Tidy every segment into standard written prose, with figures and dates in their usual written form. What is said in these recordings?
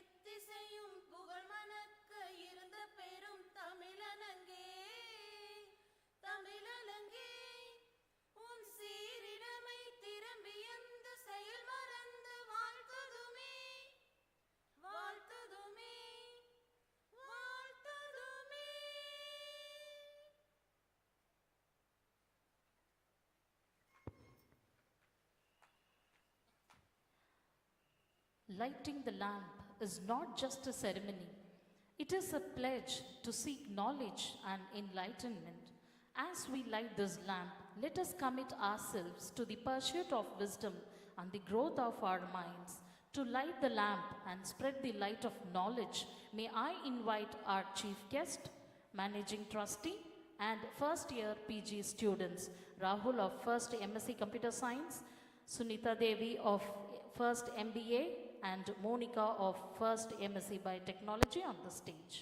எத்திசையும் புகழ் மணக்க இருந்த பெரும் தமிழனங்கே தமிழலங்கே உன் சீரிடமை திரும்பி எந்த செயல் மறந்து வாழ்த்துதுமே வாழ்த்துதுமே வாழ்த்துதுமே. Lighting the lamp is not just a ceremony. It is a pledge to seek knowledge and enlightenment. As we light this lamp, let us commit ourselves to the pursuit of wisdom and the growth of our minds. To light the lamp and spread the light of knowledge, may I invite our chief guest, managing trustee, and first year PG students, Rahul of first MSc Computer Science, Sunita Devi of first MBA, and Monica of first MSc Biotechnology on the stage.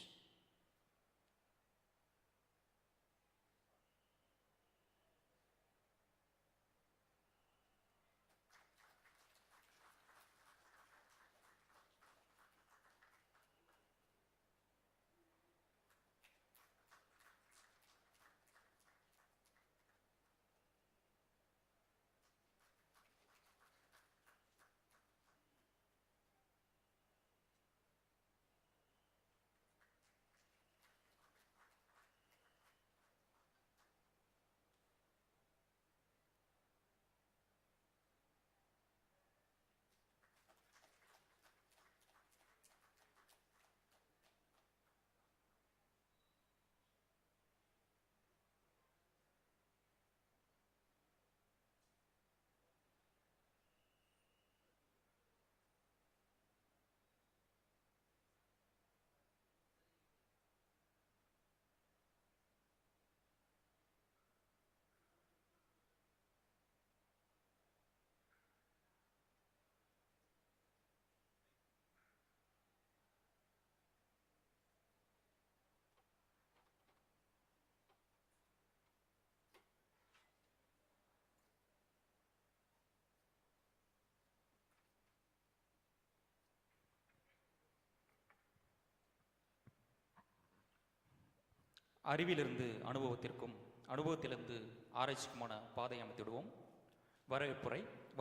அறிவிலிருந்து அனுபவத்திற்கும் அனுபவத்திலிருந்து ஆராய்ச்சிக்குமான பாதை அமைத்திடுவோம்.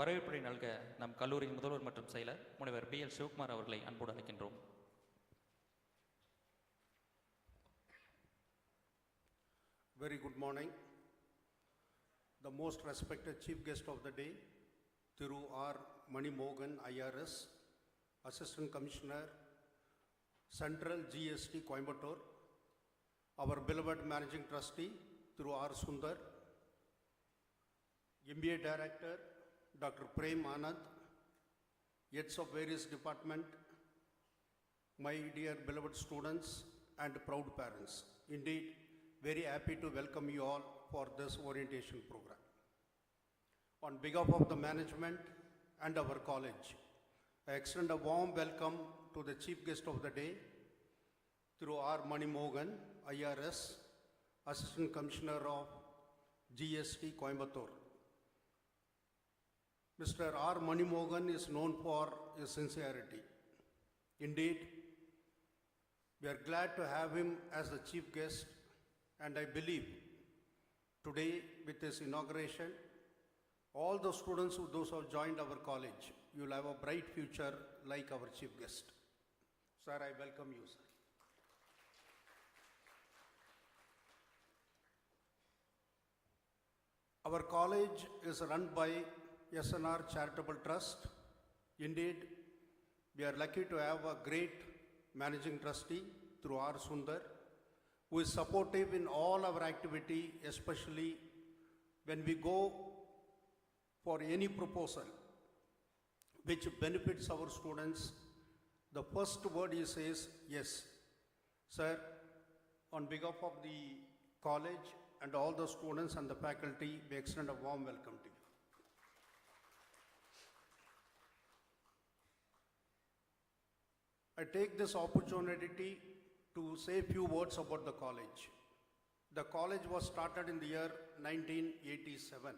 வரவேற்புரை நல்க நம் கல்லூரியின் முதல்வர் மற்றும் செயலர் முனைவர் BL சிவகுமார் அவர்களை அன்போடு அழைக்கின்றோம். Very good morning. The most respected chief guest of the day, Thiru R. Manimogan IRS, Assistant Commissioner, Central GST Coimbatore, our beloved Managing Trustee, Thiru R. Sundar, MBA Director, Dr. Prem Anand, heads of various departments, my dear beloved students and proud parents. Indeed, very happy to welcome you all for this orientation program. On behalf of the management and our college, I extend a warm welcome to the chief guest of the day, Thiru R. Manimogan, IRS, Assistant Commissioner of GST Coimbatore. Mr. R. Manimogan is known for his sincerity. Indeed, we are glad to have him as the chief guest, and I believe today with this inauguration, all the students those who have joined our college, you will have a bright future like our chief guest. Sir, I welcome you, sir. Our college is run by SNR Charitable Trust. Indeed, we are lucky to have a great managing trustee, Thiru R. Sundar, who is supportive in all our activity, especially when we go for any proposal which benefits our students. The first word he says, yes. Sir, on behalf of the college and all the students and the faculty, we extend a warm welcome to you. I take this opportunity to say a few words about the college. The college was started in the year 1987,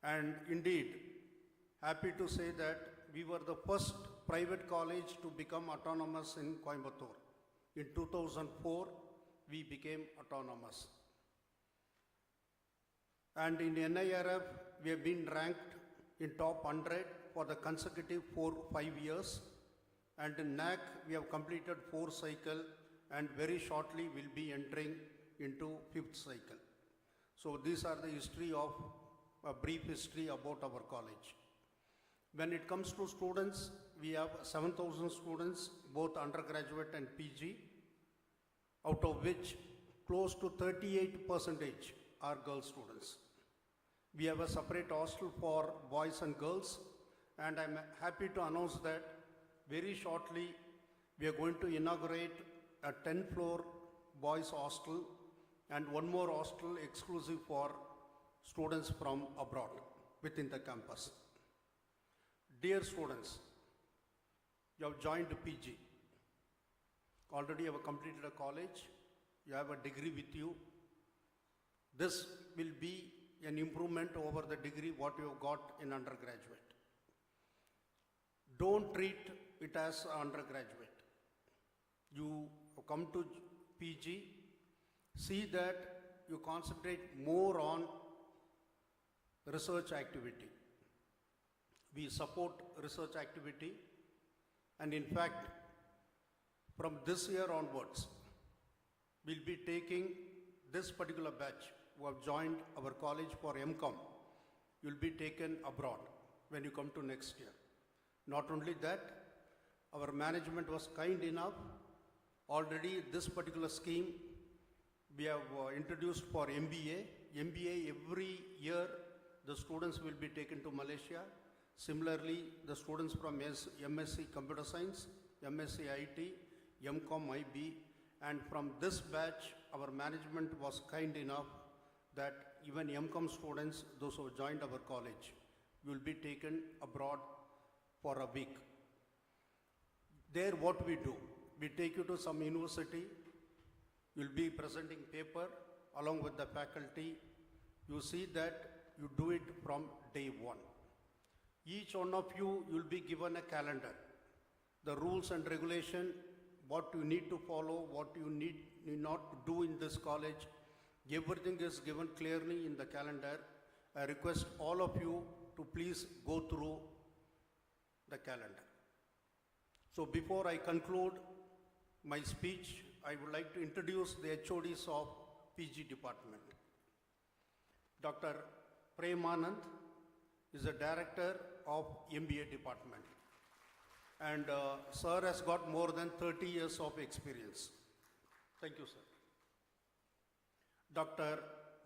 and indeed, happy to say that we were the first private college to become autonomous in Coimbatore. In 2004, we became autonomous. And in NIRF, we have been ranked in top 100 for the consecutive 5 years. And in NAC, we have completed 4 cycle and very shortly will be entering into 5th cycle. So these are the history of, a brief history about our college. When it comes to students, we have 7,000 students, both undergraduate and PG, out of which close to 38% are girl students. We have a separate hostel for boys and girls, and I'm happy to announce that very shortly we are going to inaugurate a 10-floor boys hostel and one more hostel exclusive for students from abroad within the campus. Dear students, you have joined PG. Already you have completed a college, you have a degree with you. This will be an improvement over the degree what you have got in undergraduate. Don't treat it as undergraduate. You come to PG, see that you concentrate more on research activity. We support research activity, and in fact, from this year onwards, we'll be taking this particular batch who have joined our college for MCOM. You'll be taken abroad when you come to next year. Not only that, our management was kind enough. Already this particular scheme we have introduced for MBA. MBA every year the students will be taken to Malaysia. Similarly, the students from MSc Computer Science, MSc IT, MCOM IB, and from this batch, our management was kind enough that even MCOM students, those who have joined our college, will be taken abroad for a week. There what we do, we take you to some university, you'll be presenting paper along with the faculty. You see that you do it from day one. Each one of you will be given a calendar. The rules and regulation, what you need to follow, what you need not to do in this college, everything is given clearly in the calendar. I request all of you to please go through the calendar. So before I conclude my speech, I would like to introduce the HODs of PG department. Dr. Premanand is the director of MBA department. And sir has got more than 30 years of experience. Thank you, sir. Dr.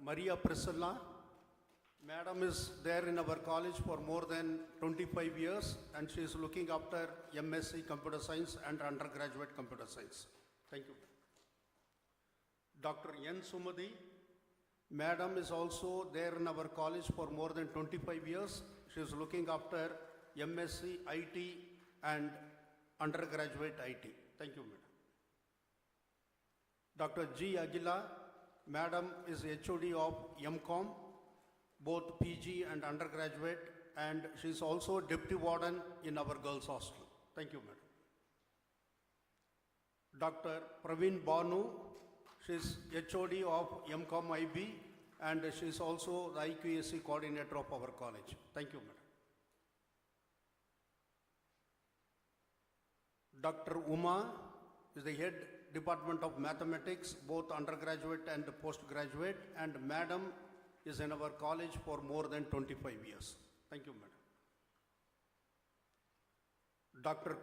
Maria Priscilla, madam is there in our college for more than 25 years and she is looking after MSc Computer Science and undergraduate Computer Science. Thank you. Dr. N. Sumadi, madam is also there in our college for more than 25 years. She is looking after MSc IT and undergraduate IT. Thank you, madam. Dr. G. Aguila, madam is HOD of MCOM, both PG and undergraduate, and she is also deputy warden in our girls' hostel. Thank you, madam. Dr. Praveen Banu, she is HOD of MCOM IB, and she is also the IQAC coordinator of our college. Thank you, madam. Dr. Uma is the head Department of Mathematics, both undergraduate and postgraduate, and madam is in our college for more than 25 years. Thank you, madam. Dr.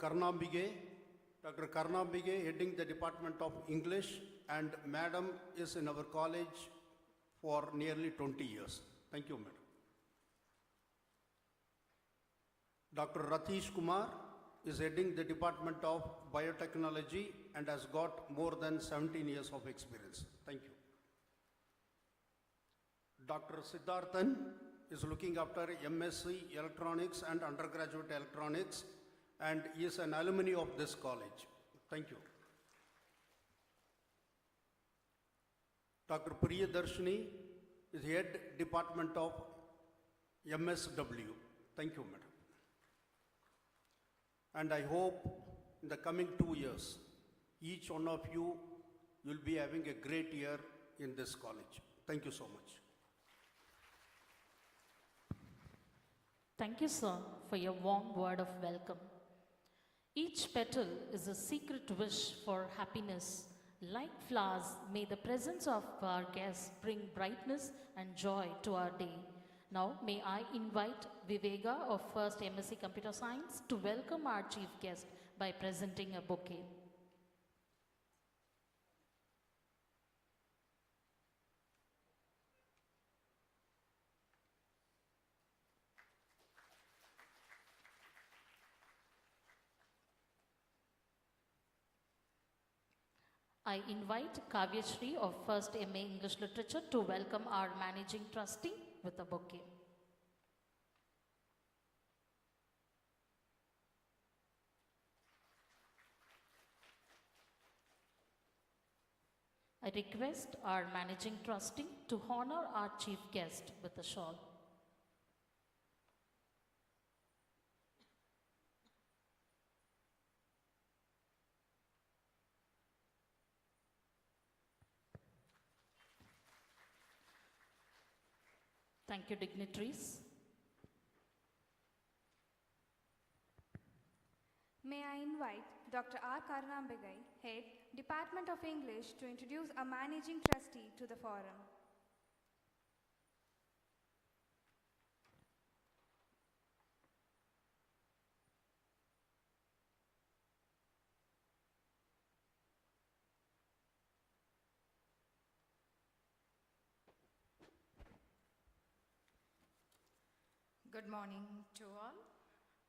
Karnambige, heading the Department of English, and madam is in our college for nearly 20 years. Thank you, madam. Dr. Ratish Kumar is heading the Department of Biotechnology and has got more than 17 years of experience. Thank you. Dr. Siddharthan is looking after MSc Electronics and undergraduate Electronics, and he is an alumni of this college. Thank you. Dr. Priyadarshini is head Department of MSW. Thank you, madam. And I hope in the coming 2 years, each one of you will be having a great year in this college. Thank you so much. Thank you, sir, for your warm word of welcome. Each petal is a secret wish for happiness. Like flowers, may the presence of our guests bring brightness and joy to our day. Now, may I invite Viveka of First MSc Computer Science to welcome our chief guest by presenting a bouquet. I invite Kavyashri of First MA English Literature to welcome our managing trustee with a bouquet. I request our managing trustee to honor our chief guest with a shawl. Thank you, dignitaries. May I invite Dr. R. Karunambigai, Head, Department of English, to introduce a managing trustee to the forum. Good morning to all.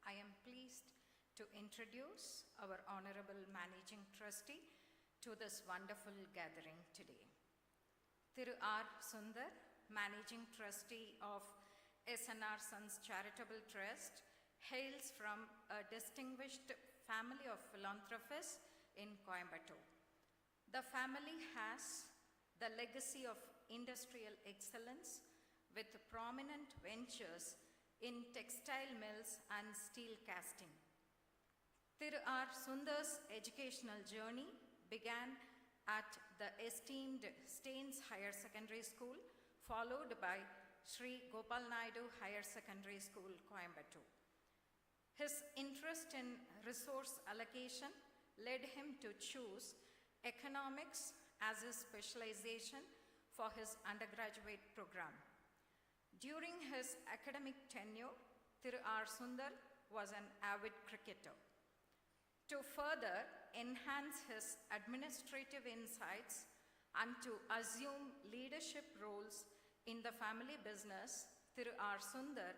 I am pleased to introduce our Honorable Managing Trustee to this wonderful gathering today. Thiru R. Sundar, Managing Trustee of SNR Sons Charitable Trust, hails from a distinguished family of philanthropists in Coimbatore. The family has the legacy of industrial excellence with prominent ventures in textile mills and steel casting. Thiru R. Sundar's educational journey began at the esteemed Staines Higher Secondary School, followed by Sri Gopal Naidu Higher Secondary School, Coimbatore. His interest in resource allocation led him to choose economics as his specialization for his undergraduate program. During his academic tenure, Thiru R. Sundar was an avid cricketer. To further enhance his administrative insights and to assume leadership roles in the family business, Thiru R. Sundar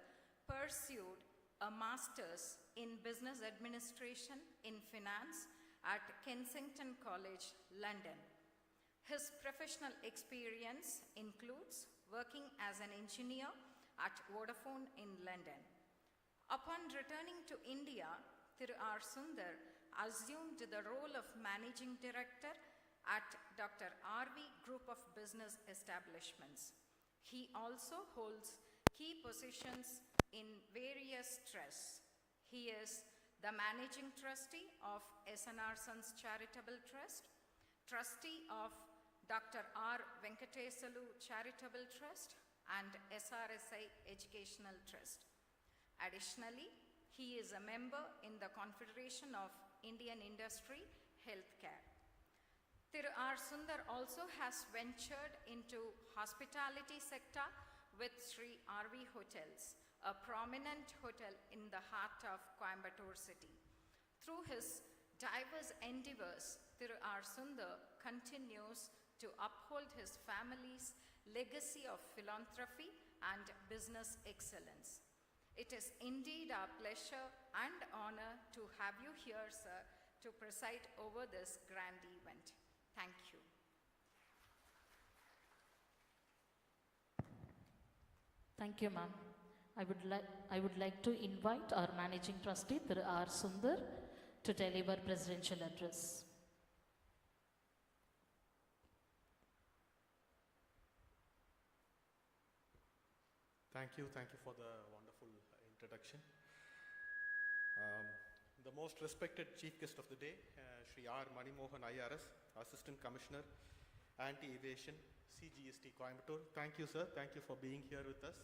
pursued a master's in business administration in finance at Kensington College, London. His professional experience includes working as an engineer at Vodafone in London. Upon returning to India, Thiru R. Sundar assumed the role of Managing Director at Dr. R.V. Group of Business Establishments. He also holds key positions in various trusts. He is the Managing Trustee of SNR Sons Charitable Trust, Trustee of Dr. R. Venkatesalu Charitable Trust, and SRSI Educational Trust. Additionally, he is a member in the Confederation of Indian Industry Healthcare. Thiru R. Sundar also has ventured into hospitality sector with Sri R.V. Hotels, a prominent hotel in the heart of Coimbatore city. Through his diverse endeavors, Thiru R. Sundar continues to uphold his family's legacy of philanthropy and business excellence. It is indeed our pleasure and honor to have you here, sir, to preside over this grand event. Thank you. Thank you, ma'am. I would like to invite our Managing Trustee, Thiru R. Sundar, to deliver presidential address. Thank you for the wonderful introduction. the most respected chief guest of the day, Shri R. Manimohan IRS, Assistant Commissioner, Anti-Evasion, CGST Coimbatore. Thank you, sir. Thank you for being here with us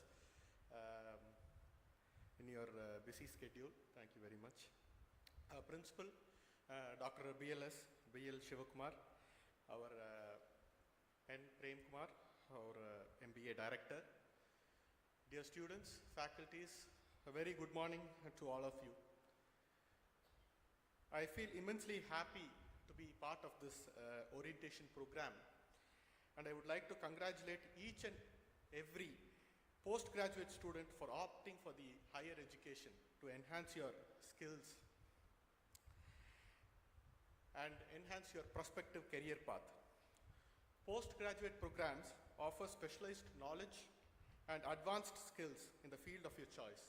in your busy schedule. Thank you very much. Principal, Dr. BL Shivakumar, our N. Prem Kumar, our MBA Director. Dear students, faculties, a very good morning to all of you. I feel immensely happy to be part of this orientation program, and I would like to congratulate each and every postgraduate student for opting for the higher education to enhance your skills and enhance your prospective career path. Postgraduate programs offer specialized knowledge and advanced skills in the field of your choice.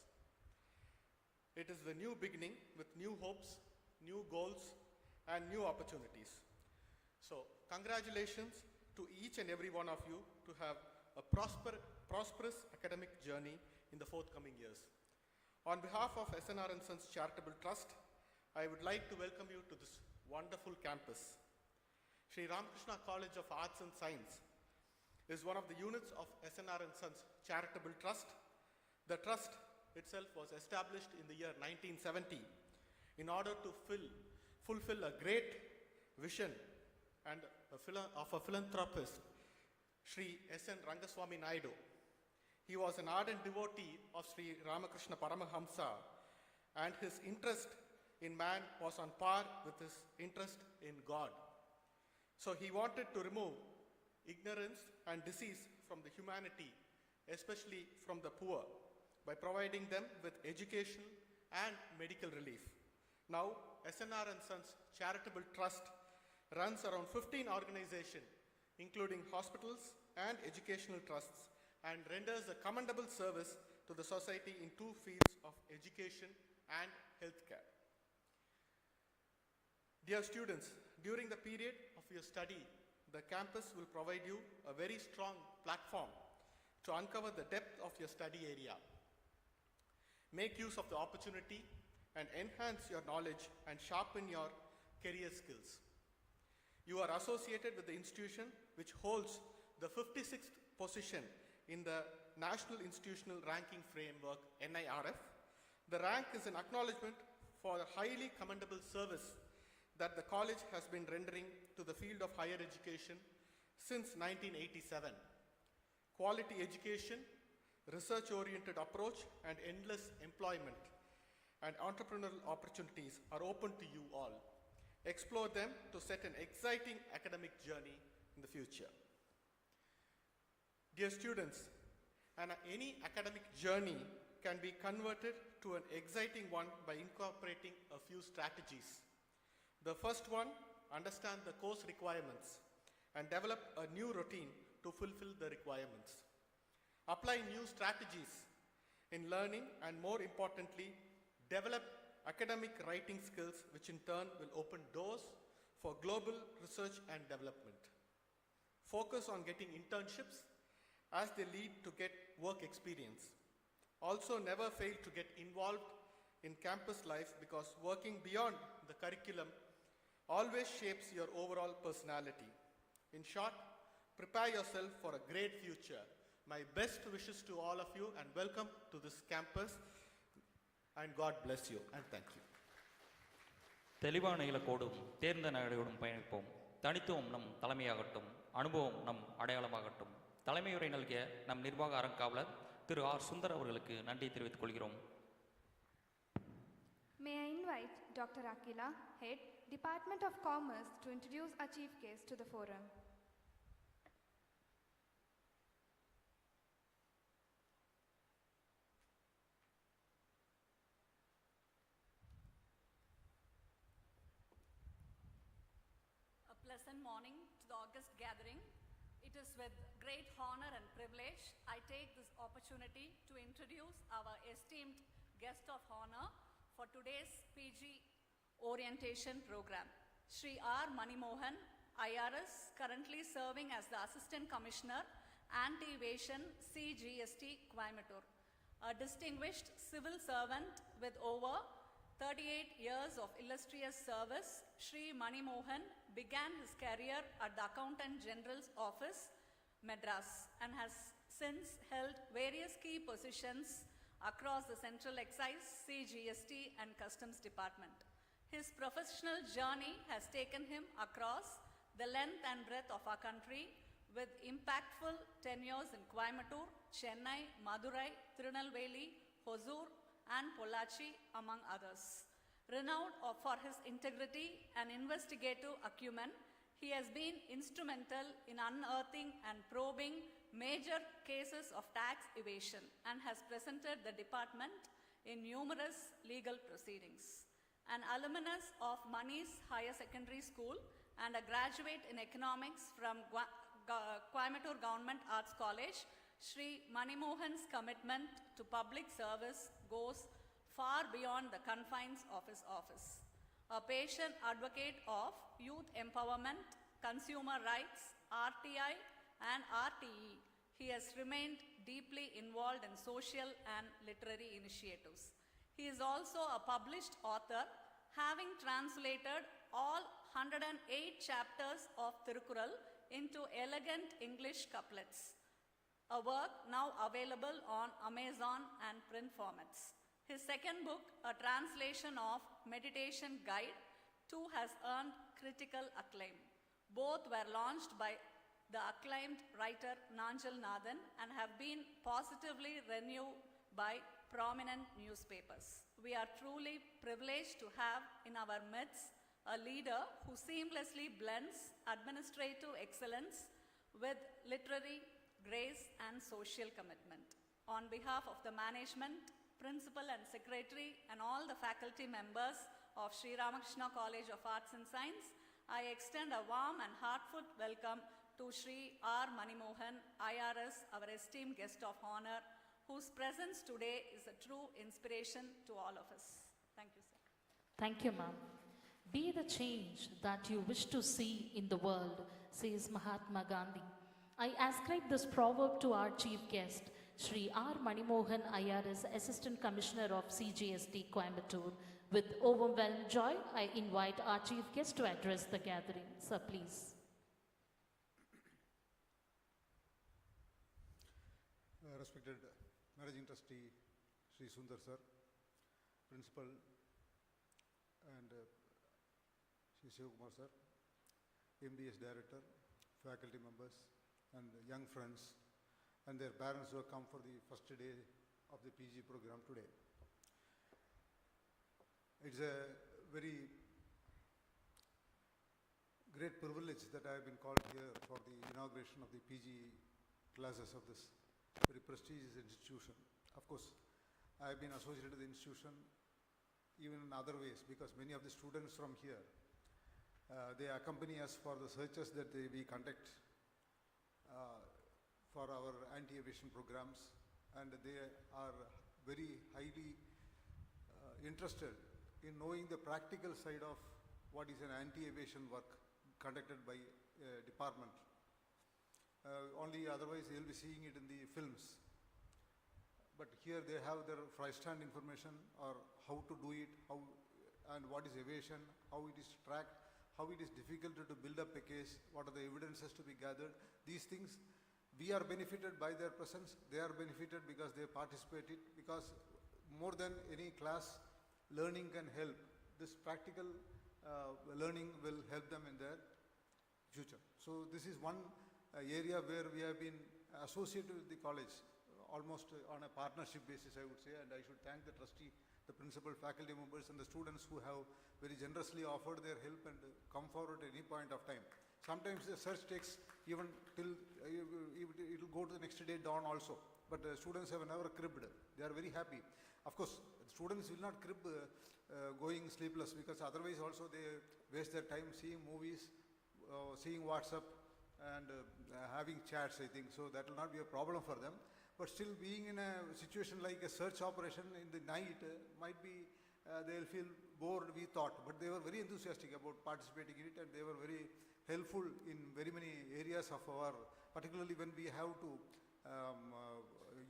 It is the new beginning with new hopes, new goals, and new opportunities. So, congratulations to each and every one of you to have a prosperous academic journey in the forthcoming years. On behalf of SNR & Sons Charitable Trust, I would like to welcome you to this wonderful campus. Sri Ramakrishna College of Arts and Science is one of the units of SNR & Sons Charitable Trust. The trust itself was established in the year 1970 in order to fulfill a great vision and of a philanthropist, Sri S.N. Rangaswamy Naidu. He was an ardent devotee of Sri Ramakrishna Paramahamsa, and his interest in man was on par with his interest in God. So he wanted to remove ignorance and disease from the humanity, especially from the poor, by providing them with education and medical relief. Now, SNR & Sons Charitable Trust runs around 15 organizations, including hospitals and educational trusts, and renders a commendable service to the society in two fields of education and healthcare. Dear students, during the period of your study, the campus will provide you a very strong platform to uncover the depth of your study area. Make use of the opportunity and enhance your knowledge and sharpen your career skills. You are associated with the institution which holds the 56th position in the National Institutional Ranking Framework, NIRF. The rank is an acknowledgement for the highly commendable service that the college has been rendering to the field of higher education since 1987. Quality education, research-oriented approach, and endless employment and entrepreneurial opportunities are open to you all. Explore them to set an exciting academic journey in the future. Dear students, any academic journey can be converted to an exciting one by incorporating a few strategies. The first one, understand the course requirements and develop a new routine to fulfill the requirements. Apply new strategies in learning, and more importantly, develop academic writing skills, which in turn will open doors for global research and development. Focus on getting internships as they lead to get work experience. Also, never fail to get involved in campus life, because working beyond the curriculum always shapes your overall personality. In short, prepare yourself for a great future. My best wishes to all of you, and welcome to this campus, and God bless you, and thank you. தெளிவான இலக்கோடும் தேர்ந்த நடையோடும் பயணிப்போம். தனித்துவம் நம் தலைமையாகட்டும், அனுபவம் நம் அடையாளமாகட்டும். தலைமையுரை நல்கிய நம் நிர்வாக அறங்காவலர் திரு ஆர் சுந்தர் அவர்களுக்கு நன்றி தெரிவித்துக் கொள்கிறோம். May I invite Dr. Akila, Head, Department of Commerce, to introduce our chief guest to the forum. A pleasant morning to the august gathering. It is with great honor and privilege I take this opportunity to introduce our esteemed guest of honor for today's PG orientation program, Shri R. Manimohan, IRS, currently serving as the Assistant Commissioner, Anti-Evasion, CGST, Coimbatore. A distinguished civil servant with over 38 years of illustrious service, Sri Mani Mohan began his career at the Accountant General's Office, Madras, and has since held various key positions across the Central Excise, CGST, and Customs Department. His professional journey has taken him across the length and breadth of our country with impactful tenures in Coimbatore, Chennai, Madurai, Tirunelveli, Hosur, and Pollachi, among others. Renowned for his integrity and investigative acumen, he has been instrumental in unearthing and probing major cases of tax evasion and has presented the department in numerous legal proceedings. An alumnus of Mani's Higher Secondary School and a graduate in economics from Coimbatore Government Arts College, Sri Mani Mohan's commitment to public service goes far beyond the confines of his office. A patient advocate of youth empowerment, consumer rights, RTI, and RTE, he has remained deeply involved in social and literary initiatives. He is also a published author, having translated all 108 chapters of Tirukkural into elegant English couplets, a work now available on Amazon and print formats. His second book, a translation of Meditation Guide, too has earned critical acclaim. Both were launched by the acclaimed writer Nanjal Nathan and have been positively reviewed by prominent newspapers. We are truly privileged to have in our midst a leader who seamlessly blends administrative excellence with literary grace and social commitment. On behalf of the management, principal and secretary, and all the faculty members of Sri Ramakrishna College of Arts and Science, I extend a warm and heartfelt welcome to Sri R. Mani Mohan, IRS, our esteemed guest of honor, whose presence today is a true inspiration to all of us. Thank you, sir. Thank you, ma'am. Be the change that you wish to see in the world, says Mahatma Gandhi. I ascribe this proverb to our chief guest, Sri R. Mani Mohan, IRS, Assistant Commissioner of CGST, Coimbatore. With overwhelmed joy, I invite our chief guest to address the gathering. Sir, please. Respected Managing Trustee Sri Sundar sir, Principal and Sri Shivakumar sir, MDS Director, faculty members and young friends and their parents who have come for the first day of the PG program today. It's a very great privilege that I have been called here for the inauguration of the PG classes of this very prestigious institution. Of course, I have been associated with the institution even in other ways because many of the students from here, they accompany us for the searches that we conduct for our anti-evasion programs, and they are very highly interested in knowing the practical side of what is an anti-evasion work conducted by a department. Only otherwise they will be seeing it in the films. But here they have their first-hand information or how to do it, how and what is evasion, how it is tracked, how it is difficult to build up a case, what are the evidences to be gathered. These things, we are benefited by their presence, they are benefited because they participated, because more than any class, learning can help. This practical learning will help them in their future. So this is one area where we have been associated with the college almost on a partnership basis, I would say, and I should thank the trustee, the principal, faculty members and the students who have very generously offered their help and come forward at any point of time. Sometimes the search takes even till it will go to the next day dawn also, but students have never cribbed. They are very happy. Of course, students will not crib going sleepless, because otherwise also they waste their time seeing movies, seeing WhatsApp and having chats, I think. So that will not be a problem for them. But still, being in a situation like a search operation in the night might be, they will feel bored, we thought. But they were very enthusiastic about participating in it, and they were very helpful in very many areas of our, particularly when we have to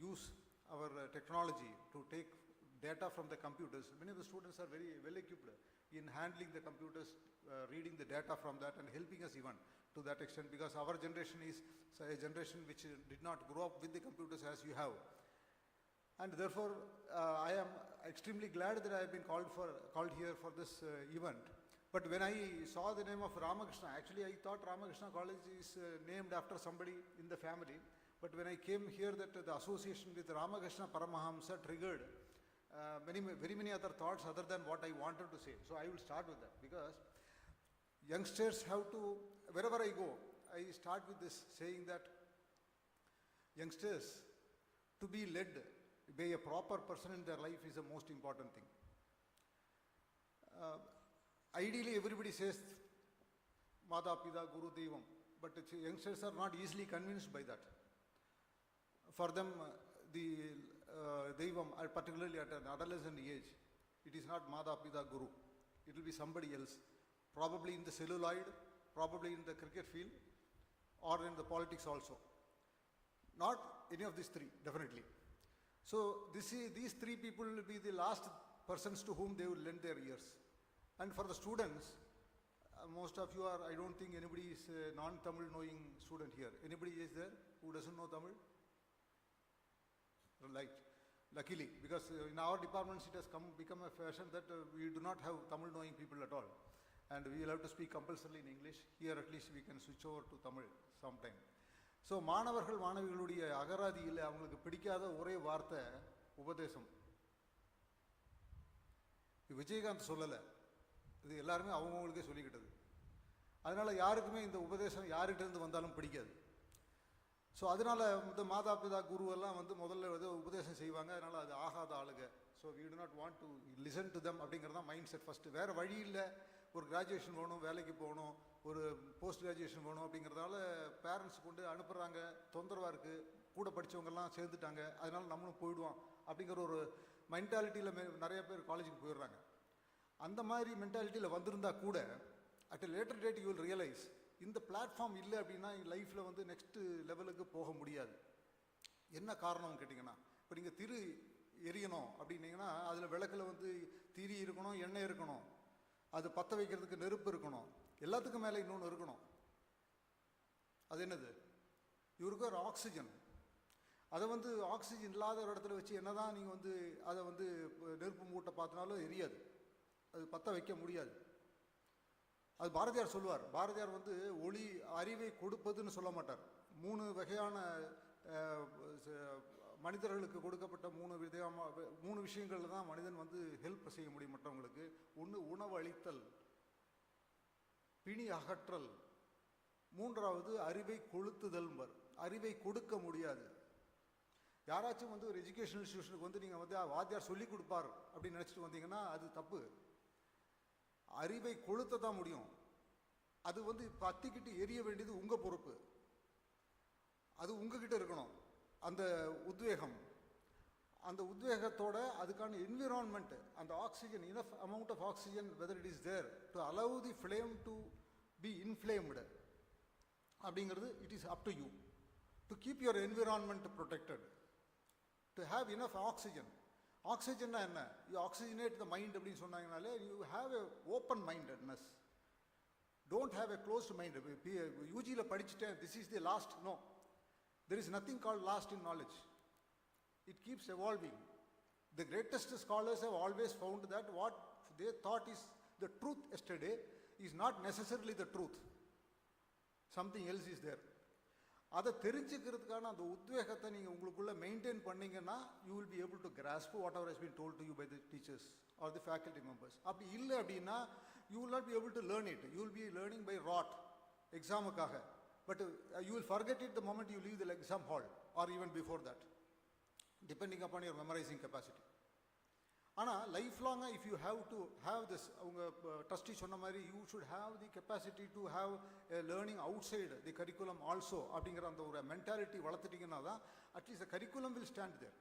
use our technology to take data from the computers. Many of the students are very well equipped in handling the computers, reading the data from that and helping us even to that extent, because our generation is a generation which did not grow up with the computers as you have. And therefore, I am extremely glad that I have been called here for this event. But when I saw the name of Ramakrishna, actually I thought Ramakrishna College is named after somebody in the family. But when I came here, that the association with Ramakrishna Paramahamsa triggered very many other thoughts other than what I wanted to say. So I will start with that, because youngsters have to, wherever I go, I start with this saying that youngsters, to be led by a proper person in their life is the most important thing. Ideally, everybody says Mata, Pita, Guru, Devam, but youngsters are not easily convinced by that. For them, the Devam, particularly at an adolescent age, it is not Mata, Pita, Guru. It will be somebody else, probably in the celluloid, probably in the cricket field, or in the politics also. Not any of these three, definitely. So these three people will be the last persons to whom they will lend their ears. And for the students, most of you are, I don't think anybody is a non-Tamil knowing student here. Anybody is there who doesn't know Tamil? Right. Luckily, because in our departments it has become a fashion that we do not have Tamil knowing people at all. And we will have to speak compulsorily in English. Here at least we can switch over to Tamil sometime. So மாணவர்கள் மாணவிகளுடைய அகராதியில் அவங்களுக்கு பிடிக்காத ஒரே வார்த்தை உபதேசம். விஜயகாந்த் சொல்லலை, இது எல்லாருமே அவங்கவுங்களுக்கே சொல்லிக்கிட்டது. அதனால் யாருக்குமே இந்த உபதேசம் யார்கிட்டேருந்து வந்தாலும் பிடிக்காது. ஸோ அதனால் இந்த மாதா பிதா குருவெல்லாம் முதல்ல உபதேசம் செய்வாங்க, அதனால் அது ஆகாத ஆளுங்க. So we do not want to listen to them அப்படிங்கிறது தான் மைண்ட் செட் ஃபஸ்ட்டு. வேறு வழி இல்லை, ஒரு கிராஜுவேஷன் போகணும், வேலைக்கு போகணும், ஒரு போஸ்ட் கிராஜுவேஷன் போகணும் அப்படிங்கிறதால பேரண்ட்ஸ் கொண்டு அனுப்புகிறாங்க, தொந்தரவாக இருக்குது, கூட படித்தவங்கெல்லாம் சேர்ந்துட்டாங்க, அதனால் நம்மளும் போயிடுவோம் அப்படிங்கிற ஒரு மென்டாலிட்டியில் நிறைய பேர் காலேஜுக்கு போயிடுறாங்க. அந்த மாதிரி மென்டாலிட்டியில் வந்திருந்தா கூட at a later date you will realise இந்த பிளாட்ஃபார்ம் இல்லை அப்படின்னா லைஃப்பில் நெக்ஸ்ட்டு லெவலுக்கு போக முடியாது. என்ன காரணம்னு கேட்டிங்கன்னா, இப்போ நீங்கள் திரு எரியணும் அப்படின்னீங்கன்னா அதில் விளக்கில் திரி இருக்கணும், எண்ணெய் இருக்கணும், அது பற்ற வைக்கிறதுக்கு நெருப்பு இருக்கணும், எல்லாத்துக்கும் மேலே இன்னொன்று இருக்கணும். அது என்னது? இவருக்கு ஒரு ஆக்சிஜன். அதை ஆக்சிஜன் இல்லாத ஒரு இடத்துல வச்சு என்ன தான் நீங்கள் அதை நெருப்பு மூட்டை பார்த்தினாலும் எரியாது, அது பற்ற வைக்க முடியாது. அது பாரதியார் சொல்லுவார். பாரதியார் ஒளி அறிவை கொடுப்பதுன்னு சொல்ல மாட்டார். 3 வகையான மனிதர்களுக்கு கொடுக்கப்பட்ட 3 விஷயங்களில் தான் மனிதன் ஹெல்ப் செய்ய முடியும் மற்றவங்களுக்கு. ஒன்று உணவு அளித்தல், பிணி அகற்றல், 3வது அறிவை கொளுத்துதல். அறிவை கொடுக்க முடியாது. யாராச்சும் ஒரு எஜுகேஷனல் இன்ஸ்டியூஷனுக்கு நீங்கள் வாத்தியார் சொல்லி கொடுப்பார் அப்படின்னு நினச்சிட்டு வந்தீங்கன்னா அது தப்பு. அறிவை கொளுத்த தான் முடியும். அது பத்திக்கிட்டு எரிய வேண்டியது உங்கள் பொறுப்பு. அது உங்ககிட்ட இருக்கணும். அந்த உத்வேகம், அந்த உத்வேகத்தோட அதுக்கான என்விரான்மெண்ட், அந்த oxygen, enough amount of oxygen whether it is there to allow the flame to be inflamed அப்படிங்கிறது it is up to you to keep your environment protected, to have enough oxygen. ஆக்சிஜன்னா என்ன? You oxygenate the mind அப்படின்னு சொன்னாங்கனாலே you have a open mindedness, don't have a closed mind. யூஜியில் படிச்சுட்டேன், this is the last. No, there is nothing called last in knowledge. It keeps evolving. The greatest scholars have always found that what they thought is the truth yesterday is not necessarily the truth. Something else is there. அதை தெரிஞ்சுக்கிறதுக்கான அந்த உத்வேகத்தை நீங்கள் உங்களுக்குள்ளே maintain பண்ணிங்கன்னா you will be able to grasp whatever has been told to you by the teachers or the faculty members. அப்படி இல்லை அப்படின்னா you will not be able to learn it. You will be learning by rote, எக்ஸாமுக்காக. But you will forget it the moment you leave the exam hall or even before that, depending upon your memorizing capacity. ஆனால் life லாங்காக if you have to have this, அவங்க trustee சொன்ன மாதிரி you should have the capacity to have a learning outside the curriculum also அப்படிங்கிற அந்த ஒரு mentality வளர்த்துட்டிங்கன்னா தான் at least the curriculum will stand there.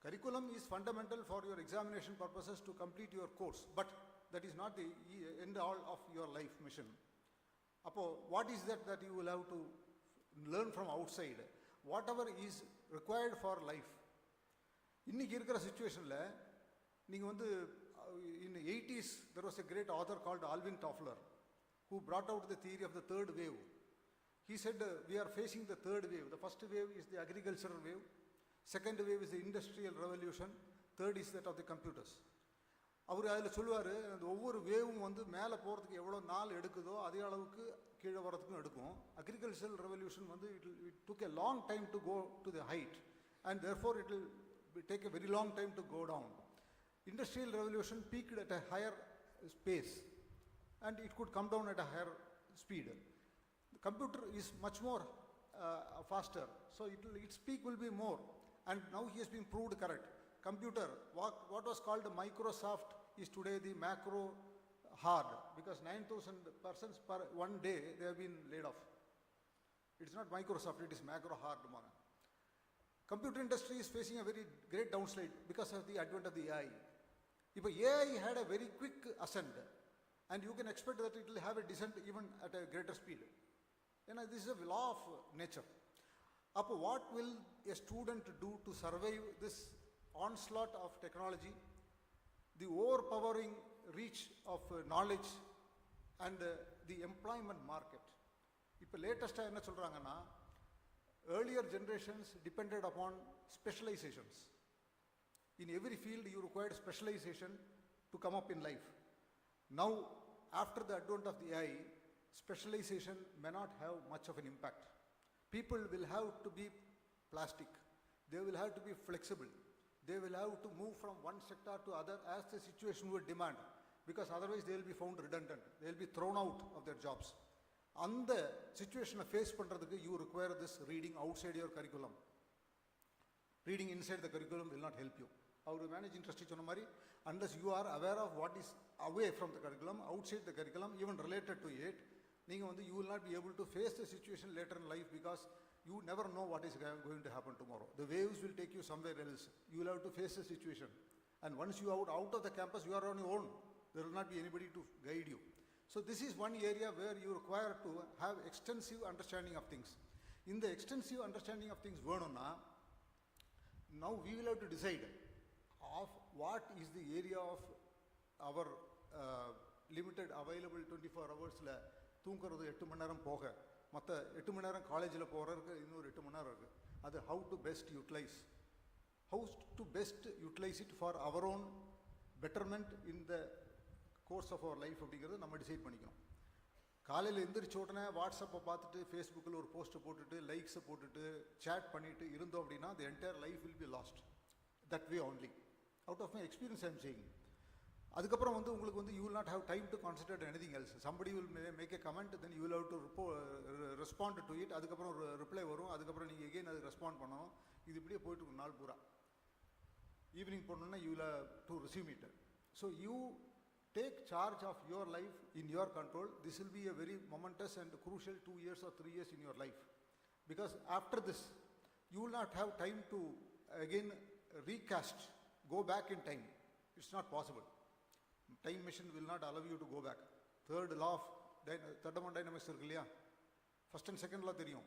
Curriculum is fundamental for your examination purposes to complete your course, but that is not the end all of your life mission. அப்போ what is that you will have to learn from outside? Whatever is required for life, இன்றைக்கி இருக்கிற சுச்சுவேஷனில் நீங்கள் வந்து in the 80s there was a great author called Alvin Toffler who brought out the theory of the third wave. He said we are facing the third wave. The first wave is the agricultural wave, second wave is the industrial revolution, third is that of the computers. அவர் அதில் சொல்லுவார், அந்த ஒவ்வொரு வேவும் வந்து மேலே போகிறதுக்கு எவ்வளோ நாள் எடுக்குதோ அதே அளவுக்கு கீழே வரதுக்கும் எடுக்கும். அக்ரிகல்ச்சரல் ரெவல்யூஷன் வந்து it took a long time to go to the height and therefore it will take a very long time to go down. Industrial revolution peaked at a higher pace and it could come down at a higher speed. The computer is much more faster, so its peak will be more, and now he has been proved correct. Computer, what was called Microsoft is today the macro hard, because 9,000 persons per one day they have been laid off. It's not Microsoft, it is macro hard. Computer industry is facing a very great downslide because of the advent of the AI. If AI had a very quick ascent, and you can expect that it will have a descent even at a greater speed. This is a law of nature. What will a student do to survive this onslaught of technology, the overpowering reach of knowledge, and the employment market? Now, latest என்ன சொல்றாங்கன்னா, earlier generations depended upon specializations. In every field you required specialization to come up in life. Now, after the advent of the AI, specialization may not have much of an impact. People will have to be plastic, they will have to be flexible, they will have to move from one sector to other as the situation would demand, because otherwise they will be found redundant, they will be thrown out of their jobs. அந்த சிச்சுவேஷனை face பண்ணுறதுக்கு you require this reading outside your curriculum. Reading inside the curriculum will not help you. Our managing trustee சொன்ன மாதிரி, unless you are aware of what is away from the curriculum, outside the curriculum, even related to it, நீங்கள் வந்து you will not be able to face the situation later in life, because you never know what is going to happen tomorrow. The waves will take you somewhere else. You will have to face the situation. And once you are out of the campus, you are on your own. There will not be anybody to guide you. So this is one area where you require to have extensive understanding of things. In the extensive understanding of things, now we will have to decide of what is the area of our limited available 24 hours la தூங்குறது 8 மணி நேரம் போக மற்ற 8 மணி நேரம் காலேஜில் போகிறதுக்கு இன்னொரு 8 மணி நேரம் இருக்குது. அது how to best utilize it for our own betterment in the course of our life அப்படிங்கிறது நம்ம டிசைட் பண்ணிக்கணும். காலையில் எந்திரிச்ச உடனே வாட்ஸ்அப்பை பார்த்துட்டு ஃபேஸ்புக்கில் ஒரு போஸ்ட்டை போட்டுட்டு லைக்ஸை போட்டுட்டு சேட் பண்ணிட்டு இருந்தோம் அப்படின்னா the entire life will be lost. That way only. Out of my experience I am saying. அதுக்கப்புறம் வந்து உங்களுக்கு வந்து you will not have time to concentrate on anything else. Somebody will make a comment, then you will have to respond to it. அதுக்கப்புறம் ஒரு reply வரும், அதுக்கப்புறம் நீங்கள் again அதுக்கு ரெஸ்பாண்ட் பண்ணணும். இது இப்படியே போயிட்டு இருக்கும் நாள் பூரா. ஈவினிங் போனோன்னா you will have to resume it. So you take charge of your life in your control. This will be a very momentous and crucial 2 years or 3 years in your life, because after this you will not have time to again recast, go back in time. It's not possible. Time machine will not allow you to go back. Third law of thermodynamics irukku இல்லையா, first and second law தெரியும்.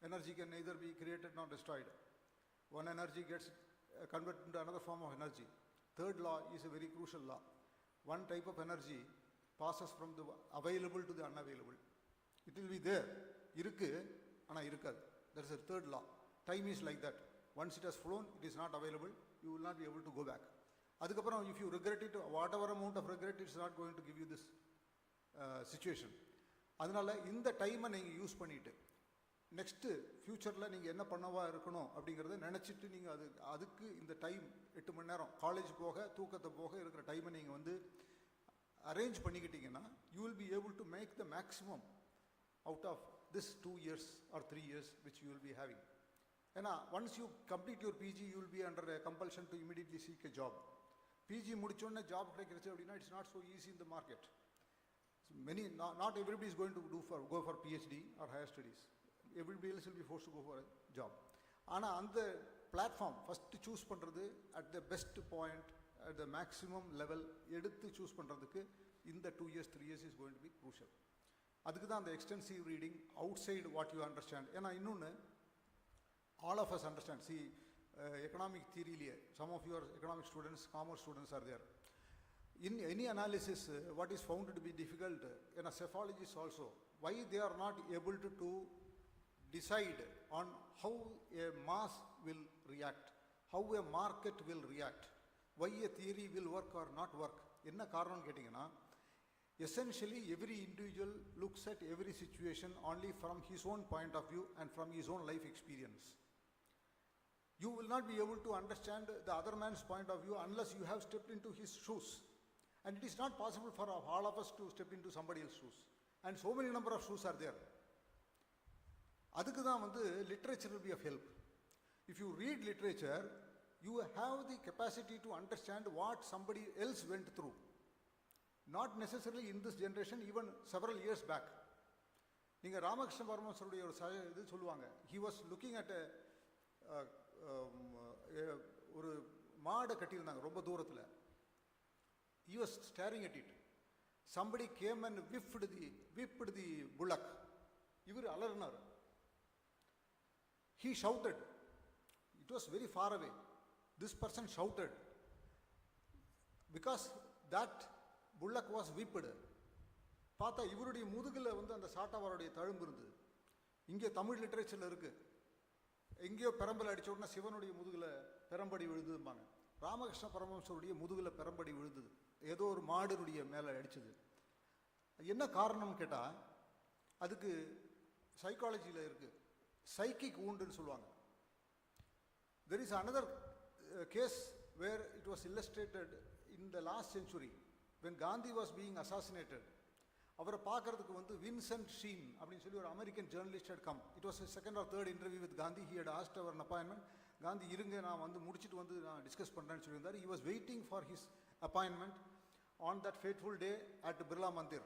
Energy can neither be created nor destroyed. One energy gets converted into another form of energy. Third law is a very crucial law. One type of energy passes from the available to the unavailable. It will be there, irukku ana irukad. There is a third law. Time is like that. Once it has flown, it is not available, you will not be able to go back. Adukapram if you regret it, whatever amount of regret, it's not going to give you this situation. அதனால இந்த டைமை நீங்கள் use பண்ணிவிட்டு next ஃப்யூச்சரில் நீங்கள் என்ன பண்ணவா இருக்கணும் அப்படிங்கிறத நினச்சிட்டு நீங்கள் அதுக்கு இந்த டைம் 8 மணி நேரம் காலேஜ் போக தூக்கத்தை போக இருக்கிற டைமை நீங்கள் வந்து அரேஞ்ச் பண்ணிக்கிட்டீங்கன்னா you will be able to make the maximum out of this 2 years or 3 years which you will be having. ஏன்னா once you complete your PG you will be under compulsion to immediately seek a job. PG முடிச்சோடனே job கிடைக்கிறச்சு அப்படின்னா it's not so easy in the market. Not everybody is going to go for PhD or higher studies. Everybody else will be forced to go for a job. ஆனால் அந்த platform first choose பண்ணுறது at the best point at the maximum level எடுத்து choose பண்ணுறதுக்கு இந்த 2 years 3 years is going to be crucial. அதுக்கு தான் அந்த extensive reading outside what you understand. ஏன்னா இன்னொன்று ஆல் ஆஃப் அஸ் அண்டர்ஸ்டாண்ட். சி economic theory, some of your economic students, commerce students are there. In any analysis, what is found to be difficult in a cephalogist also, why they are not able to decide on how a mass will react, how a market will react, why a theory will work or not work. என்ன காரணம் கேட்டிங்கன்னா, essentially every individual looks at every situation only from his own point of view and from his own life experience. You will not be able to understand the other man's point of view unless you have stepped into his shoes. And it is not possible for all of us to step into somebody else's shoes. And so many number of shoes are there. அதுக்கு தான் literature will be of help. If you read literature, you have the capacity to understand what somebody else went through. Not necessarily in this generation, even several years back. நீங்க ராமகிருஷ்ண பரமஹம்சருடைய ஒரு இது சொல்லுவாங்க. He was looking at ஒரு மாடை கட்டியிருந்தாங்க ரொம்ப தூரத்துல. He was staring at it. Somebody came and whipped the bullock. இவர் அலறினார். He shouted. It was very far away. This person shouted because that bullock was whipped. பார்த்தா இவருடைய முதுகுல அந்த சாட்டாவாருடைய தழும்பு இருந்தது. இங்கே தமிழ் லிட்டரேச்சர்ல இருக்கு. எங்கேயோ பெரம்பல் அடிச்ச உடனே சிவனுடைய முதுகுல பெரம்படி விழுதும்பாங்க. ராமகிருஷ்ண பரமஹம்சருடைய முதுகுல பெரம்படி விழுந்தது. ஏதோ ஒரு மாடுடைய மேலே அடிச்சது. என்ன காரணம் கேட்டா, அதுக்கு சைக்காலஜியில் இருக்கு, சைக்கிக் woundன்னு சொல்லுவாங்க. There is another case where it was illustrated in the last century when Gandhi was being assassinated. அவரை பார்க்கறதுக்கு வின்சென்ட் ஷீன் அப்படின்னு சொல்லி ஒரு American journalist had come. It was a second or third interview with Gandhi. He had asked for an appointment. Gandhi இருங்க, நான் முடிச்சிட்டு நான் discuss பண்ணுறேன்னு சொல்லியிருந்தார். He was waiting for his appointment on that fateful day at Birla Mandir.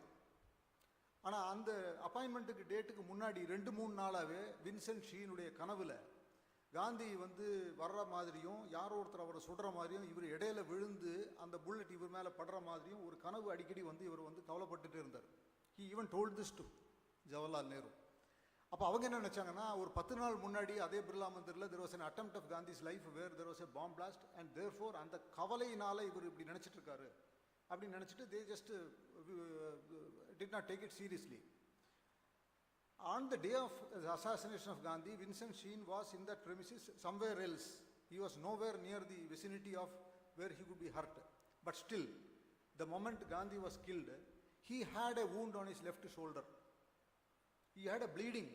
ஆனால் அந்த அப்பாயின்மெண்ட்டுக்கு டேட்டுக்கு முன்னாடி 2-3 நாளாகவே வின்சென்ட் ஷீனுடைய கனவுல காந்தி வர்ற மாதிரியும் யாரோ ஒருத்தர் அவரை சுடுற மாதிரியும் இவர் இடையில விழுந்து அந்த புல்லட் இவர் மேலே படுற மாதிரியும் ஒரு கனவு அடிக்கடி இவர் கவலைப்பட்டுட்டு இருந்தார். He even told this to Jawaharlal Nehru. அப்போ அவங்க என்ன நினச்சாங்கன்னா, ஒரு 10 நாள் முன்னாடி அதே Birla மந்திரில் there was an attempt of Gandhi's life where there was a bomb blast and therefore அந்த கவலையினால இவர் இப்படி நினச்சிட்டு இருக்காரு அப்படின்னு நினச்சிட்டு they just did not take it seriously. On the day of the assassination of Gandhi, Vincent Sheen was in that premises somewhere else. He was nowhere near the vicinity of where he could be hurt. But still, the moment Gandhi was killed, he had a wound on his left shoulder. He had a bleeding.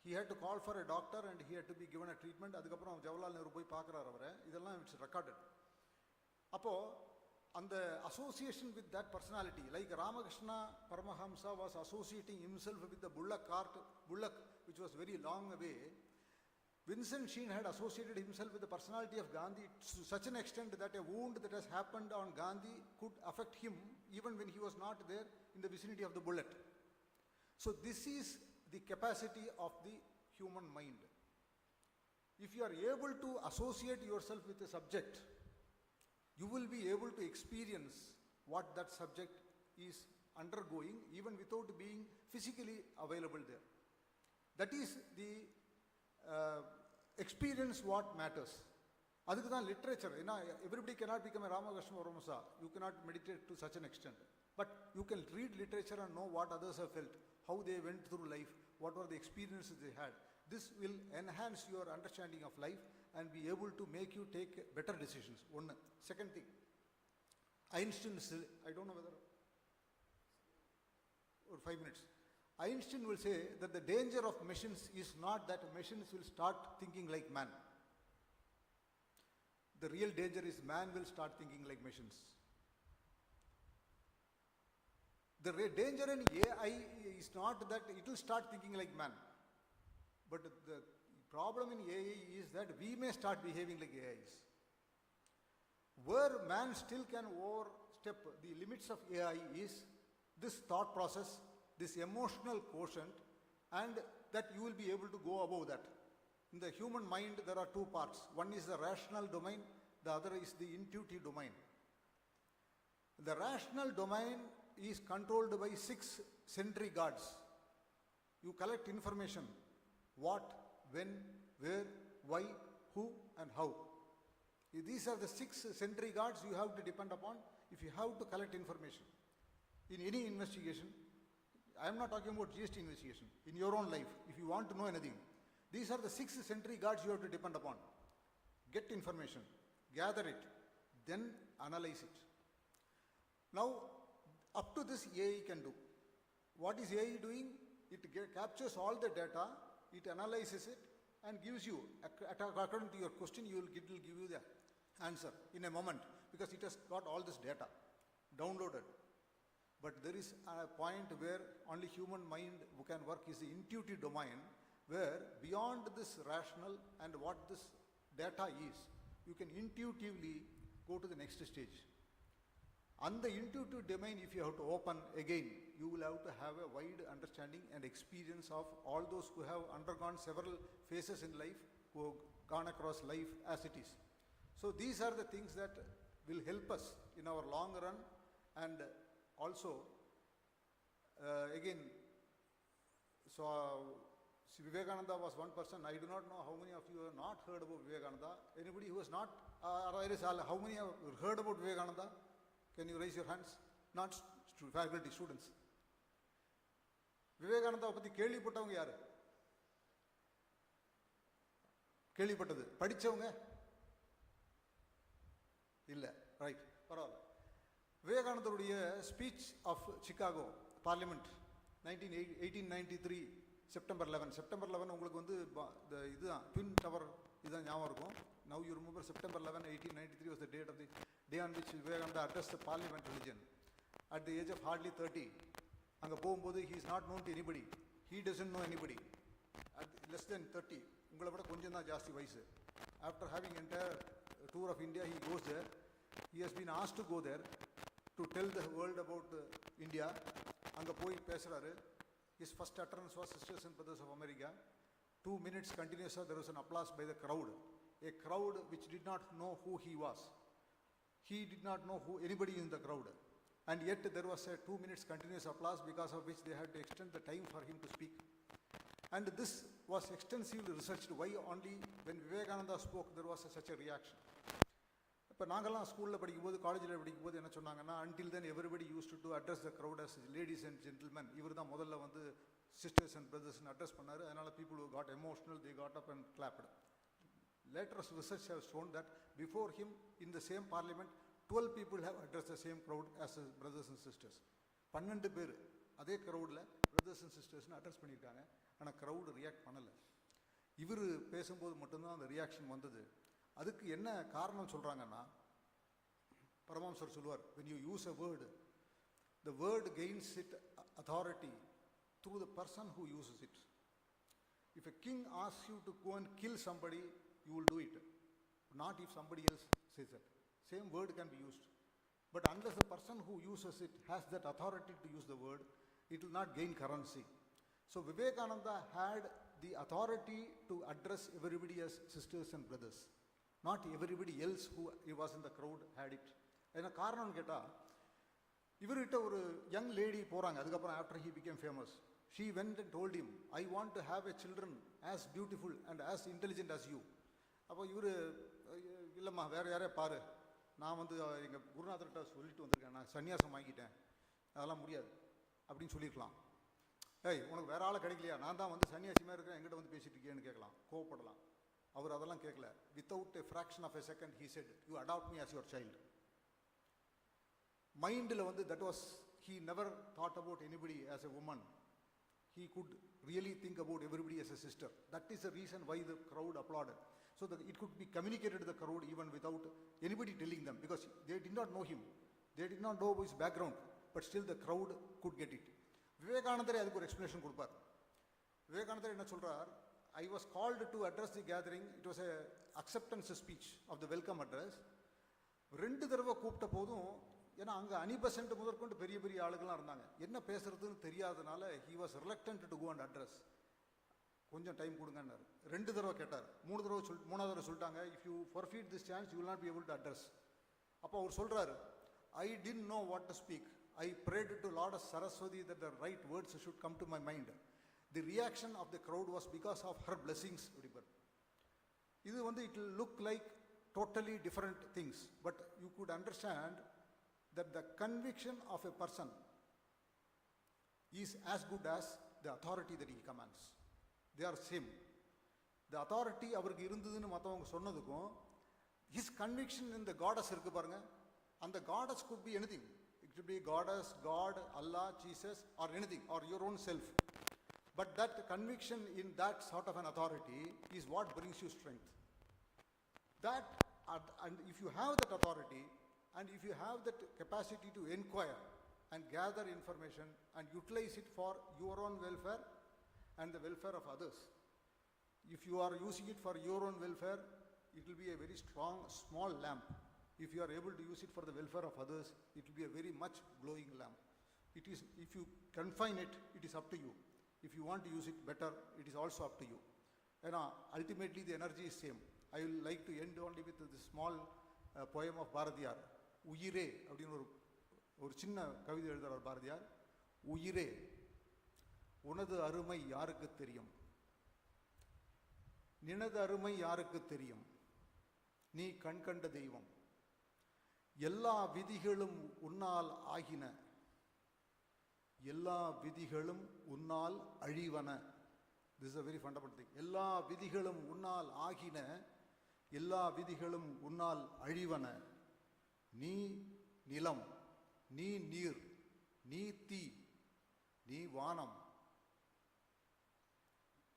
He had to call for a doctor and he had to be given a treatment. அதுக்கப்புறம் ஜவஹர்லால் நேரு போய் பார்க்குறாரு அவரை. இதெல்லாம் it's recorded. அப்போது அந்த association with that personality, like Ramakrishna Paramahamsa was associating himself with the bullock which was very long away, Vincent Sheen had associated himself with the personality of Gandhi to such an extent that a wound that has happened on Gandhi could affect him even when he was not there in the vicinity of the bullet. So this is the capacity of the human mind. If you are able to associate yourself with a subject, you will be able to experience what that subject is undergoing even without being physically available there. That is the experience what matters. அதுக்கு தான் literature. ஏன்னா everybody cannot become a Ramakrishna Paramahimsa. You cannot meditate to such an extent. But you can read literature and know what others have felt, how they went through life, what were the experiences they had. This will enhance your understanding of life and be able to make you take better decisions. One. Second thing, Einstein, I don't know whether, or 5 minutes. Einstein will say that the danger of machines is not that machines will start thinking like man. The real danger is man will start thinking like machines. The danger in AI is not that it will start thinking like man. But the problem in AI is that we may start behaving like AIs. Where man still can overstep the limits of AI is this thought process, this emotional quotient, and that you will be able to go above that. In the human mind, there are 2 parts. One is the rational domain, the other is the intuitive domain. The rational domain is controlled by 6 sentry guards. You collect information. What, when, where, why, who, and how. These are the 6 sentry guards you have to depend upon if you have to collect information. In any investigation, I am not talking about GST investigation, in your own life, if you want to know anything, these are the 6 sentry guards you have to depend upon. Get information, gather it, then analyze it. Now, up to this AI can do. What is AI doing? It captures all the data, it analyzes it, and gives you, according to your question, it will give you the answer in a moment, because it has got all this data downloaded. But there is a point where only human mind can work, is the intuitive domain, where beyond this rational and what this data is, you can intuitively go to the next stage. On the intuitive domain, if you have to open again, you will have to have a wide understanding and experience of all those who have undergone several phases in life, who have gone across life as it is. So these are the things that will help us in our long run. And also, again, so Vivekananda was one person. I do not know how many of you have not heard about Vivekananda. Anybody who has not, how many have heard about Vivekananda? Can you raise your hands? Not faculty, students. Vivekananda பத்தி கேள்விப்பட்டவங்க யாரு? கேள்விப்பட்டது படிச்சவங்க இல்ல, right, பரவாயில்ல. விவேகானந்தருடைய speech of Chicago parliament 1893 September 11 உங்களுக்கு வந்து இதுதான் ட்வின் டவர் இதுதான் ஞாபகம் இருக்கும். Now you remember September 11, 1893 was the day on which Vivekananda addressed the parliament religion. At the age of hardly 30, அங்க போகும்போது he is not known to anybody. He doesn't know anybody. At less than 30, உங்களை விட கொஞ்சம் தான் ஜாஸ்தி வயசு. After having entire tour of India, he goes there. He has been asked to go there to tell the world about India. அங்க போய் பேசுறாரு. His first utterance was Sisters and Brothers of America. 2 minutes continuous, there was an applause by the crowd. A crowd which did not know who he was. He did not know who anybody in the crowd. And yet there was a 2 minutes continuous applause, because of which they had to extend the time for him to speak. And this was extensively researched. Why only when Vivekananda spoke there was such a reaction? இப்போ நாங்கள்லாம் ஸ்கூலில் படிக்கும்போது, காலேஜில் படிக்கும்போது என்ன சொன்னாங்கன்னா, until then everybody used to address the crowd as ladies and gentlemen. இவர் தான் முதல்ல வந்து sisters and brothers அட்ரஸ் பண்ணார். அதனால் people who got emotional, they got up and clapped. Later research has shown that before him in the same parliament, 12 people have addressed the same crowd as brothers and sisters. 12 பேர் அதே crowdல brothers and sisters address பண்ணியிருக்காங்க. ஆனால் crowd react பண்ணலை. இவர் பேசும்போது மட்டும்தான் அந்த reaction வந்தது. அதுக்கு என்ன காரணம் சொல்றாங்கன்னா, பரமஹம்சர் சொல்வார், when you use a word, the word gains its authority through the person who uses it. If a king asks you to go and kill somebody, you will do it, not if somebody else says that. Same word can be used, but unless the person who uses it has that authority to use the word, it will not gain currency. So Vivekananda had the authority to address everybody as sisters and brothers. Not everybody else who was in the crowd had it. என்ன காரணம் கேட்டால், இவர்கிட்ட ஒரு young lady போகிறாங்க. அதுக்கப்புறம் after he became famous, she went and told him, I want to have a children as beautiful and as intelligent as you. அப்போ இவர், இல்லைம்மா வேறு யாரே பாரு, நான் வந்து எங்கள் குருநாதர்கிட்ட சொல்லிட்டு வந்திருக்கேன், நான் சன்னியாசம் வாங்கிட்டேன், அதெல்லாம் முடியாது அப்படின்னு சொல்லியிருக்கலாம். ஏய், உனக்கு வேற ஆளை கிடைக்கலையா, நான் தான் வந்து சன்னியாசிமாக இருக்கிறேன், எங்கிட்ட வந்து பேசிட்டு இருக்கேன்னு கேட்கலாம், கோவப்படலாம். அவர் அதெல்லாம் கேட்கல. Without a fraction of a second he said, you adopt me as your child. மைண்டில் வந்து that was, he never thought about anybody as a woman. He could really think about everybody as a sister. That is the reason why the crowd applauded. So that it could be communicated to the crowd even without anybody telling them, because they did not know him. They did not know his background, but still the crowd could get it. விவேகானந்தரே அதுக்கு ஒரு explanation கொடுப்பார். விவேகானந்தர் என்ன சொல்றார், I was called to address the gathering. It was a acceptance speech of the welcome address. 2 தடவை கூப்பிட்ட போதும், ஏன்னா அங்கே அனிபசன்ட் முதற்கொண்டு பெரிய பெரிய ஆளுகள்லாம் இருந்தாங்க, என்ன பேசுறதுன்னு தெரியாதனால he was reluctant to go and address. கொஞ்சம் டைம் கொடுங்கன்னாரு. 2 தடவை கேட்டார். 3வது தடவை சொல்லிட்டாங்க, if you forfeit this chance you will not be able to address. அப்போ அவர் சொல்றாரு, I didn't know what to speak. I prayed to Lord Saraswati that the right words should come to my mind. The reaction of the crowd was because of her blessings. it will look like totally different things, but you could understand that the conviction of a person is as good as the authority that he commands. They are same. The authority அவருக்கு இருந்ததுன்னு மற்றவங்க சொன்னதுக்கும் his conviction in the goddess இருக்கு பாருங்க, and the goddess could be anything. It could be goddess, God, Allah, Jesus, or anything, or your own self. But that conviction in that sort of an authority is what brings you strength. That, and if you have that authority, and if you have that capacity to inquire and gather information and utilize it for your own welfare and the welfare of others, if you are using it for your own welfare, it will be a very strong, small lamp. If you are able to use it for the welfare of others, it will be a very much glowing lamp. It is, if you confine it, it is up to you. If you want to use it better, it is also up to you. And ultimately the energy is same. I will like to end only with this small poem of Bharatiyar. Uyire, அப்படினு ஒரு சின்ன கவிதை எழுதுறார் பாரதியார். உயிரே, உனது அருமை யாருக்கு தெரியும்? நினது அருமை யாருக்கு தெரியும்? நீ கண் கண்ட தெய்வம். எல்லா விதிகளும் உன்னால் ஆகின, எல்லா விதிகளும் உன்னால் அழிவன. This is a very fundamental thing. எல்லா விதிகளும் உன்னால் ஆகின, எல்லா விதிகளும் உன்னால் அழிவன. நீ நிலம், நீ நீர், நீ தீ, நீ வானம்.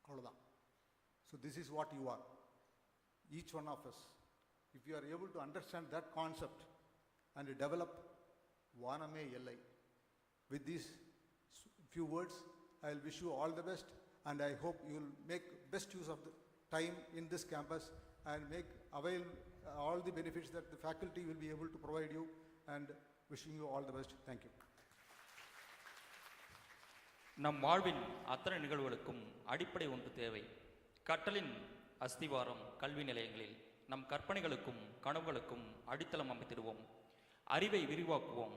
அவ்வளவுதான். So this is what you are, each one of us. If you are able to understand that concept and develop Vaname Yellai. With these few words, I will wish you all the best, and I hope you will make best use of the time in this campus and avail all the benefits that the faculty will be able to provide you, and wishing you all the best. Thank you. நம் வாழ்வின் அத்தனை நிகழ்வுகளுக்கும் அடிப்படை ஒன்று தேவை. கற்றலின் அஸ்திவாரம் கல்வி நிலையங்களில் நம் கற்பனைகளுக்கும் கனவுகளுக்கும் அடித்தளம் அமைத்திடுவோம். அறிவை விரிவாக்குவோம்,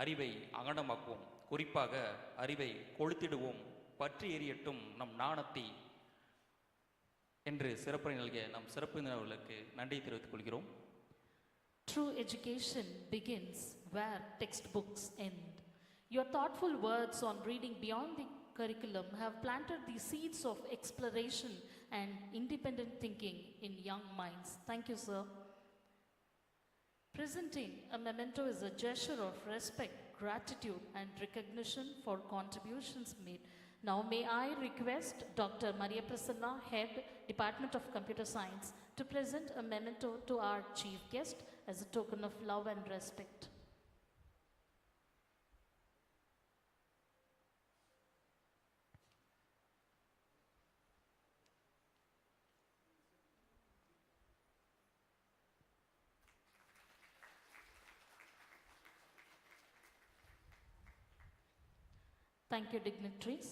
அறிவை அகண்டமாக்குவோம், குறிப்பாக அறிவை கொளுத்திடுவோம். பற்றி எரியட்டும் நம் நாணத்தை என்று சிறப்புரை நல்கிய நம் சிறப்பு விருந்தினர்களுக்கு நன்றி தெரிவித்துக் கொள்கிறோம். True education begins where textbooks end. Your thoughtful words on reading beyond the curriculum have planted the seeds of exploration and independent thinking in young minds. Thank you, sir. Presenting a memento is a gesture of respect, gratitude, and recognition for contributions made. Now may I request Dr. Maria Prasanna, Head, Department of Computer Science, to present a memento to our chief guest as a token of love and respect. Thank you, dignitaries.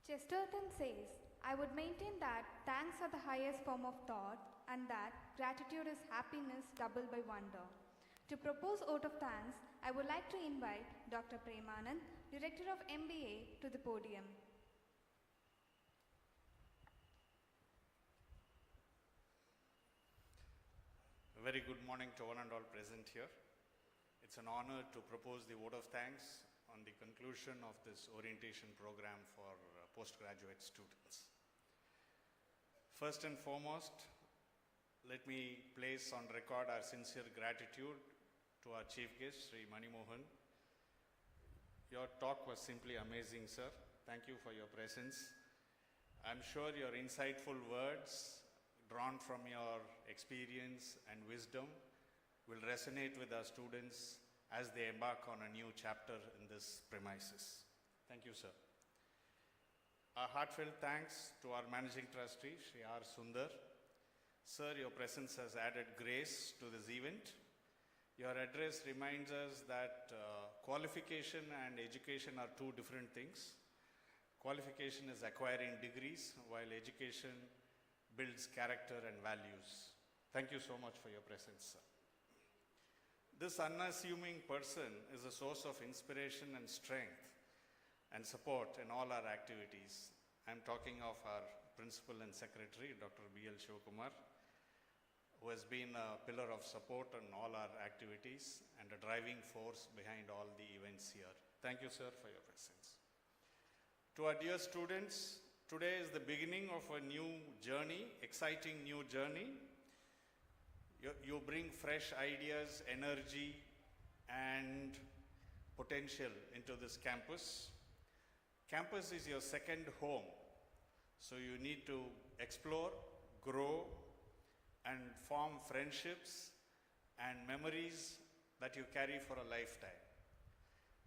Chesterton says, I would maintain that thanks are the highest form of thought, and that gratitude is happiness doubled by wonder. To propose vote of thanks, I would like to invite Dr. Premanand, Director of MBA, to the podium. A very good morning to one and all present here. It's an honor to propose the vote of thanks on the conclusion of this orientation program for postgraduate students. First and foremost, let me place on record our sincere gratitude to our chief guest, Sri Mani Mohan. Your talk was simply amazing, sir. Thank you for your presence. I'm sure your insightful words, drawn from your experience and wisdom, will resonate with our students as they embark on a new chapter in this premises. Thank you, sir. Our heartfelt thanks to our Managing Trustee, Sri R. Sundar. Sir, your presence has added grace to this event. Your address reminds us that qualification and education are two different things. Qualification is acquiring degrees, while education builds character and values. Thank you so much for your presence, sir. This unassuming person is a source of inspiration and strength and support in all our activities. I'm talking of our Principal and Secretary, Dr. B.L. Shivakumar, who has been a pillar of support in all our activities and a driving force behind all the events here. Thank you, sir, for your presence. To our dear students, today is the beginning of a new journey, exciting new journey. You bring fresh ideas, energy, and potential into this campus. Campus is your second home, so you need to explore, grow, and form friendships and memories that you carry for a lifetime.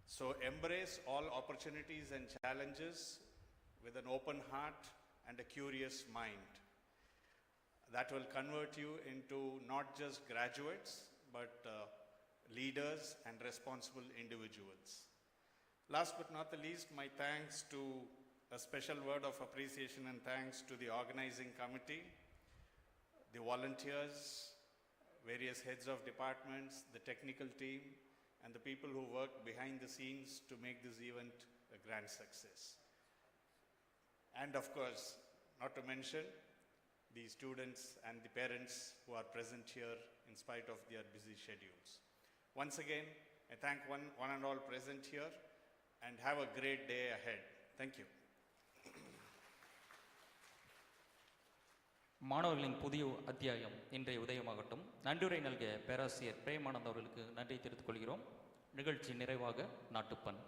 So embrace all opportunities and challenges with an open heart and a curious mind. That will convert you into not just graduates, but leaders and responsible individuals. Last but not the least, my thanks to a special word of appreciation and thanks to the organizing committee, the volunteers, various heads of departments, the technical team, and the people who work behind the scenes to make this event a grand success. And of course, not to mention the students and the parents who are present here in spite of their busy schedules. Once again, I thank one and all present here and have a great day ahead. Thank you. மாணவர்களின் புதிய அத்தியாயம் இன்றைய உதயமாகட்டும். நன்றியுரை நல்கிய பேராசிரியர் பிரேமானந்த் அவர்களுக்கு நன்றி தெரிவித்துக் கொள்கிறோம். நிகழ்ச்சி நிறைவாக நாட்டுப்பண்.